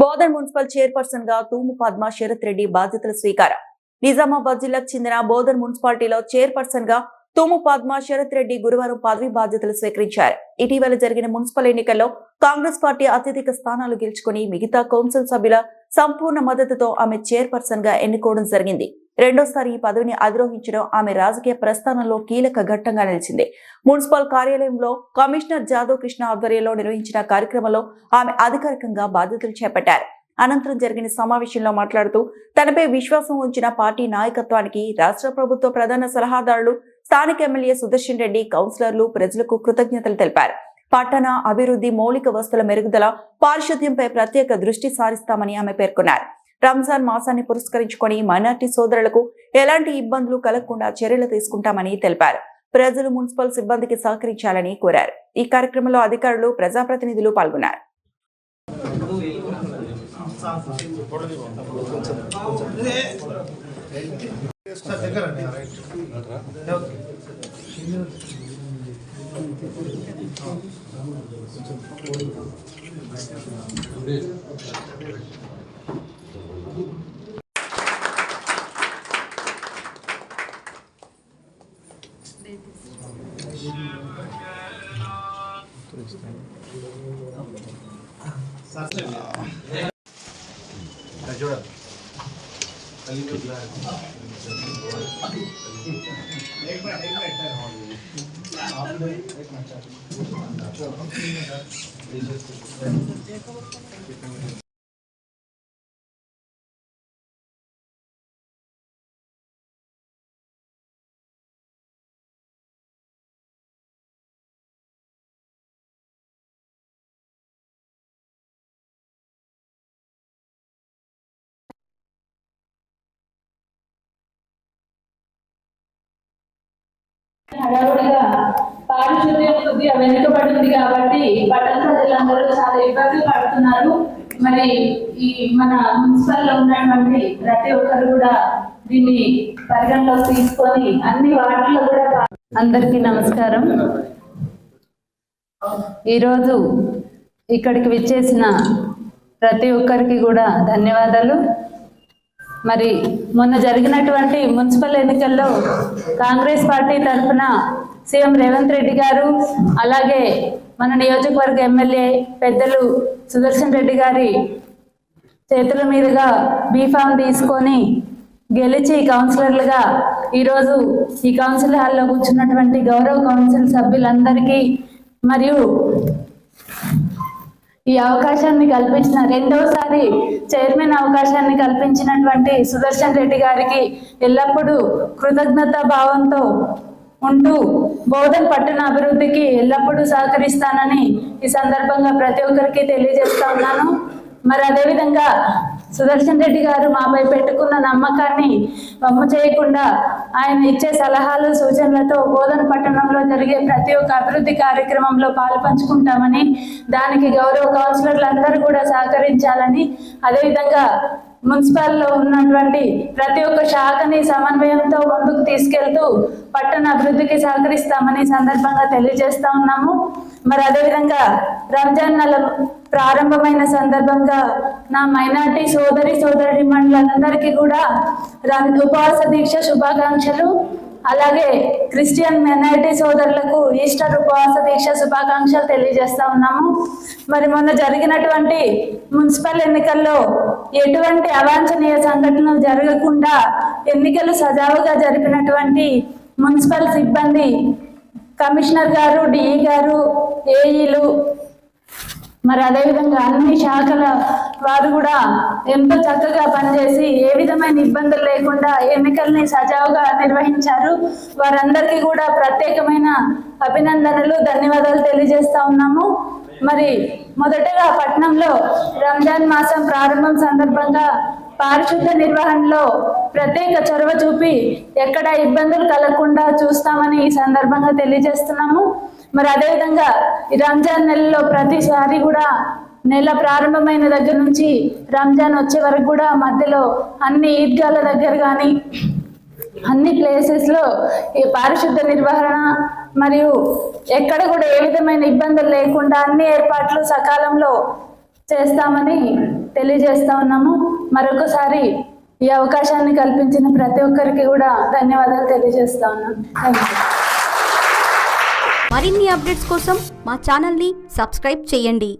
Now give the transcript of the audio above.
Bodhan municipal chairperson గా తూము పద్మ శరత్ రెడ్డి బాధ్యతల స్వీకారం. నిజామాబాద్ జిల్లాకు చెందిన బోధన్ మున్సిపాలిటీలో చైర్పర్సన్ గా తూము పద్మ శరత్ రెడ్డి గురువారం పదవి బాధ్యతలు స్వీకరించారు. ఇటీవల జరిగిన మున్సిపల్ ఎన్నికల్లో కాంగ్రెస్ పార్టీ అత్యధిక స్థానాలు గెలుచుకుని మిగతా కౌన్సిల్ సభ్యుల సంపూర్ణ మద్దతుతో ఆమె చైర్పర్సన్ గా ఎన్నుకోవడం జరిగింది. రెండోసారి ఈ పదవిని అధిరోహించడం ఆమె రాజకీయ ప్రస్థానంలో కీలక ఘట్టంగా నిలిచింది. మున్సిపల్ కార్యాలయంలో కమిషనర్ జాదవ్ కృష్ణ ఆధ్వర్యంలో నిర్వహించిన కార్యక్రమంలో ఆమె అధికారికంగా బాధ్యతలు చేపట్టారు. అనంతరం జరిగిన సమావేశంలో మాట్లాడుతూ తనపై విశ్వాసం ఉంచిన పార్టీ నాయకత్వానికి రాష్ట్ర ప్రభుత్వ ప్రధాన సలహాదారులు, స్థానిక ఎమ్మెల్యే సుదర్శన్ రెడ్డి, కౌన్సిలర్లు, ప్రజలకు కృతజ్ఞతలు తెలిపారు. పట్టణ అభివృద్ధి, మౌలిక వసతుల మెరుగుదల, పారిశుద్ధ్యంపై ప్రత్యేక దృష్టి సారిస్తామని ఆమె పేర్కొన్నారు. రంజాన్ మాసాన్ని పురస్కరించుకొని మైనార్టీ సోదరులకు ఎలాంటి ఇబ్బందులు కలగకుండా చర్యలు తీసుకుంటామని తెలిపారు. ప్రజలు మున్సిపల్ సిబ్బందికి సహకరించాలని కోరారు. ఈ కార్యక్రమంలో అధికారులు, ప్రజాప్రతినిధులు పాల్గొన్నారు. హడావుడిగా పారిశుద్ధ్యం కొద్దిగా వెనుకబడింది కాబట్టి పట్టణ ప్రజలందరూ చాలా ఇబ్బంది పడుతున్నారు. మరి ఈ మన మున్సిపల్ లో ఉన్నటువంటి ప్రతి ఒక్కరు కూడా దీన్ని పరిగణలోకి తీసుకొని అన్ని వాటిలో కూడా. అందరికీ నమస్కారం. ఈరోజు ఇక్కడికి విచ్చేసిన ప్రతి ఒక్కరికి కూడా ధన్యవాదాలు. మరి మొన్న జరిగినటువంటి మున్సిపల్ ఎన్నికల్లో కాంగ్రెస్ పార్టీ తరఫున సీఎం రేవంత్ రెడ్డి గారు, అలాగే మన నియోజకవర్గ ఎమ్మెల్యే పెద్దలు సుదర్శన్ రెడ్డి గారి చేతుల మీదుగా బీఫామ్ తీసుకొని గెలిచి కౌన్సిలర్లుగా ఈరోజు ఈ కౌన్సిల్ హాల్లో కూర్చున్నటువంటి గౌరవ కౌన్సిల్ సభ్యులందరికీ మరియు ఈ అవకాశాన్ని కల్పించిన రెండోసారి చైర్మన్ అవకాశాన్ని కల్పించినటువంటి సుదర్శన్ రెడ్డి గారికి ఎల్లప్పుడూ కృతజ్ఞతా భావంతో ఉంటూ బోధన్ పట్టణ అభివృద్ధికి ఎల్లప్పుడూ సహకరిస్తానని ఈ సందర్భంగా ప్రతి ఒక్కరికి తెలియజేస్తా ఉన్నాను. మరి అదేవిధంగా సుదర్శన్ రెడ్డి గారు మాపై పెట్టుకున్న నమ్మకాన్ని వమ్ము చేయకుండా ఆయన ఇచ్చే సలహాలు, సూచనలతో బోధన్ పట్టణంలో జరిగే ప్రతి ఒక్క అభివృద్ధి కార్యక్రమంలో పాలుపంచుకుంటామని, దానికి గౌరవ కౌన్సిలర్లు అందరూ కూడా సహకరించాలని, అదేవిధంగా మున్సిపల్లో ఉన్నటువంటి ప్రతి ఒక్క శాఖని సమన్వయంతో ముందుకు తీసుకెళ్తూ పట్టణ అభివృద్ధికి సహకరిస్తామని సందర్భంగా తెలియజేస్తా ఉన్నాము. మరి అదేవిధంగా రంజాన్ నెల ప్రారంభమైన సందర్భంగా నా మైనార్టీ సోదరి మండలందరికీ కూడా ఉపవాస దీక్ష శుభాకాంక్షలు, అలాగే క్రిస్టియన్ మైనారిటీ సోదరులకు ఈస్టర్ ఉపవాస దీక్ష శుభాకాంక్షలు తెలియజేస్తా ఉన్నాము. మరి మొన్న జరిగినటువంటి మున్సిపల్ ఎన్నికల్లో ఎటువంటి అవాంఛనీయ సంఘటనలు జరగకుండా ఎన్నికలు సజావుగా జరిపినటువంటి మున్సిపల్ సిబ్బంది, కమిషనర్ గారు, డిఈ గారు, ఏఈలు, మరి అదేవిధంగా అన్ని శాఖల వారు కూడా ఎంతో చక్కగా పనిచేసి ఏ విధమైన ఇబ్బందులు లేకుండా ఎన్నికల్ని సజావుగా నిర్వహించారు. వారందరికీ కూడా ప్రత్యేకమైన అభినందనలు, ధన్యవాదాలు తెలియజేస్తా ఉన్నాము. మరి మొదటగా పట్టణంలో రంజాన్ మాసం ప్రారంభం సందర్భంగా పారిశుద్ధ నిర్వహణలో ప్రత్యేక చొరవ చూపి ఎక్కడ ఇబ్బందులు కలగకుండా చూస్తామని ఈ సందర్భంగా తెలియజేస్తున్నాము. మరి అదేవిధంగా ఈ రంజాన్ నెలలో ప్రతిసారి కూడా నెల ప్రారంభమైన దగ్గర నుంచి రంజాన్ వచ్చే వరకు కూడా మధ్యలో అన్ని ఈద్గాల దగ్గర కానీ అన్ని ప్లేసెస్లో ఈ పారిశుద్ధ నిర్వహణ మరియు ఎక్కడ కూడా ఏ విధమైన ఇబ్బందులు లేకుండా అన్ని ఏర్పాట్లు సకాలంలో చేస్తామని తెలియజేస్తా ఉన్నాము. మరొకసారి ఈ అవకాశాన్ని కల్పించిన ప్రతి ఒక్కరికి కూడా ధన్యవాదాలు తెలియజేస్తా ఉన్నాను. Thank you. మరిన్ని అప్డేట్స్ కోసం మా ఛానల్ని సబ్స్క్రైబ్ చేయండి.